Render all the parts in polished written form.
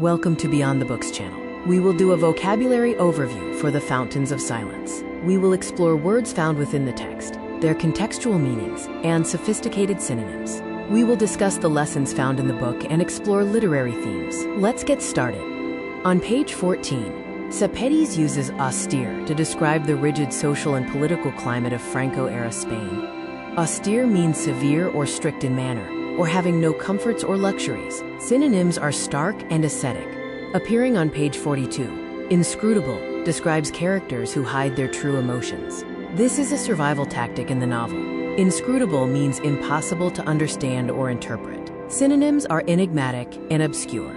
Welcome to Beyond the Books channel. We will do a vocabulary overview for the fountains of silence. We will explore words found within the text, their contextual meanings, and sophisticated synonyms. We will discuss the lessons found in the book and explore literary themes. Let's get started. On page 14, Sepetys uses austere to describe the rigid social and political climate of Franco-era Spain. Austere means severe or strict in manner, or having no comforts or luxuries. Synonyms are stark and ascetic. Appearing on page 42, Inscrutable describes characters who hide their true emotions. This is a survival tactic in the novel. Inscrutable means impossible to understand or interpret. Synonyms are enigmatic and obscure.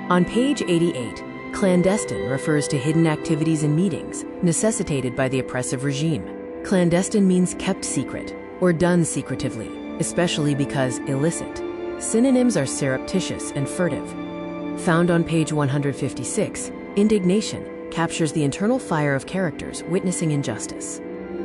On page 88, Clandestine refers to hidden activities and meetings necessitated by the oppressive regime. Clandestine means kept secret or done secretively, especially because illicit. Synonyms are surreptitious and furtive. Found on page 156, indignation captures the internal fire of characters witnessing injustice.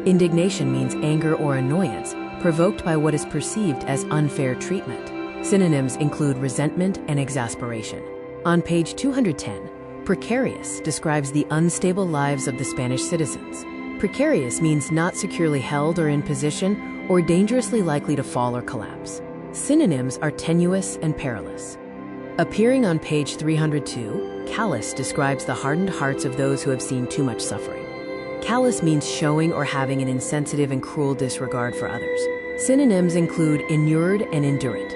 Indignation means anger or annoyance provoked by what is perceived as unfair treatment. Synonyms include resentment and exasperation. On page 210, precarious describes the unstable lives of the Spanish citizens. Precarious means not securely held or in position, or dangerously likely to fall or collapse. Synonyms are tenuous and perilous. Appearing on page 302, callous describes the hardened hearts of those who have seen too much suffering. Callous means showing or having an insensitive and cruel disregard for others. Synonyms include inured and indurate.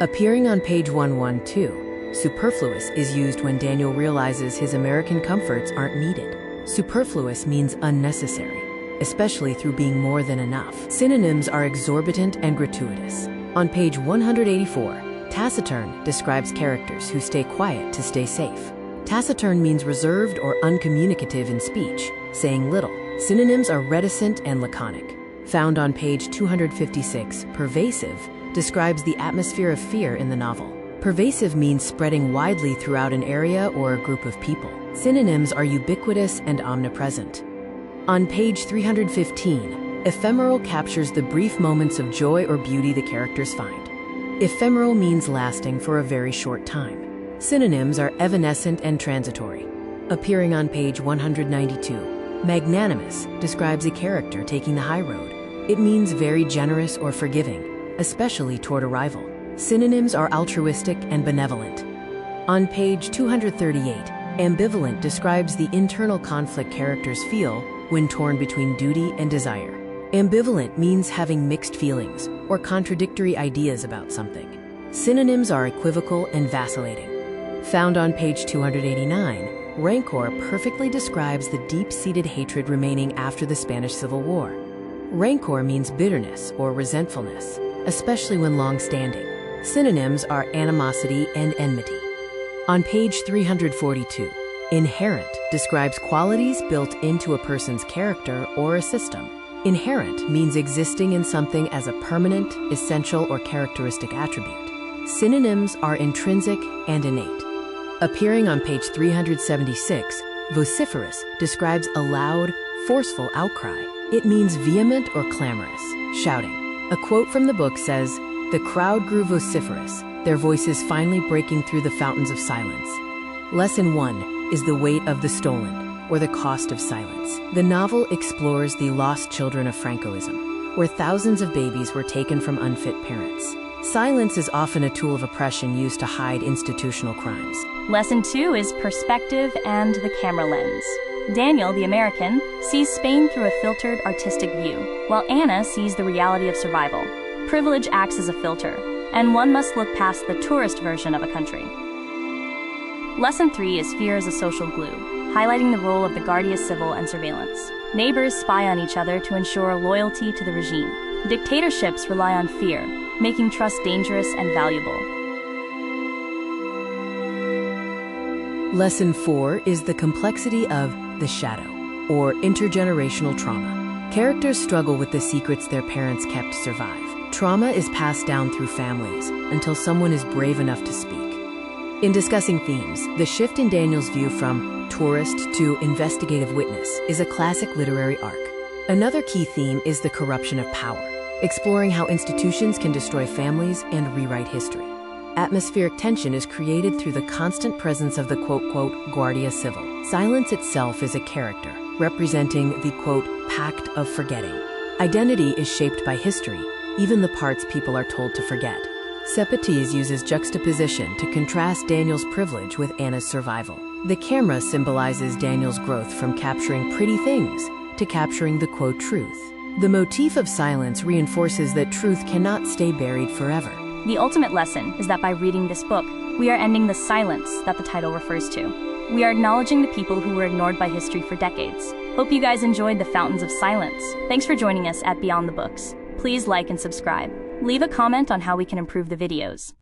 Appearing on page 112, superfluous is used when Daniel realizes his American comforts aren't needed. Superfluous means unnecessary, especially through being more than enough. Synonyms are exorbitant and gratuitous. On page 184, taciturn describes characters who stay quiet to stay safe. Taciturn means reserved or uncommunicative in speech, saying little. Synonyms are reticent and laconic. Found on page 256, pervasive describes the atmosphere of fear in the novel. Pervasive means spreading widely throughout an area or a group of people. Synonyms are ubiquitous and omnipresent. On page 315, ephemeral captures the brief moments of joy or beauty the characters find. Ephemeral means lasting for a very short time. Synonyms are evanescent and transitory. Appearing on page 192, magnanimous describes a character taking the high road. It means very generous or forgiving, especially toward a rival. Synonyms are altruistic and benevolent. On page 238, ambivalent describes the internal conflict characters feel when torn between duty and desire. Ambivalent means having mixed feelings or contradictory ideas about something. Synonyms are equivocal and vacillating. Found on page 289, Rancor perfectly describes the deep-seated hatred remaining after the Spanish Civil War. Rancor means bitterness or resentfulness, especially when long-standing. Synonyms are animosity and enmity. On page 342, inherent describes qualities built into a person's character or a system. Inherent means existing in something as a permanent, essential, or characteristic attribute. Synonyms are intrinsic and innate. Appearing on page 376, vociferous describes a loud, forceful outcry. It means vehement or clamorous, shouting. A quote from the book says, "The crowd grew vociferous, their voices finally breaking through the fountains of silence." Lesson 1 is the weight of the stolen, or the cost of silence. The novel explores the lost children of Francoism, where thousands of babies were taken from unfit parents. Silence is often a tool of oppression used to hide institutional crimes. Lesson 2 is perspective and the camera lens. Daniel, the American, sees Spain through a filtered, artistic view, while Anna sees the reality of survival. Privilege acts as a filter, and one must look past the tourist version of a country. Lesson 3 is fear as a social glue, highlighting the role of the Guardia Civil and surveillance. Neighbors spy on each other to ensure loyalty to the regime. Dictatorships rely on fear, making trust dangerous and valuable. Lesson 4 is the complexity of the shadow, or intergenerational trauma. Characters struggle with the secrets their parents kept to survive. Trauma is passed down through families until someone is brave enough to speak. In discussing themes, the shift in Daniel's view from tourist to investigative witness is a classic literary arc. Another key theme is the corruption of power, exploring how institutions can destroy families and rewrite history. Atmospheric tension is created through the constant presence of the quote, guardia civil. Silence itself is a character, representing the quote, pact of forgetting. Identity is shaped by history, even the parts people are told to forget. Sepetys uses juxtaposition to contrast Daniel's privilege with Anna's survival. The camera symbolizes Daniel's growth from capturing pretty things to capturing the quote, truth. The motif of silence reinforces that truth cannot stay buried forever. The ultimate lesson is that by reading this book, we are ending the silence that the title refers to. We are acknowledging the people who were ignored by history for decades. Hope you guys enjoyed the Fountains of Silence. Thanks for joining us at Beyond the Books. Please like and subscribe. Leave a comment on how we can improve the videos.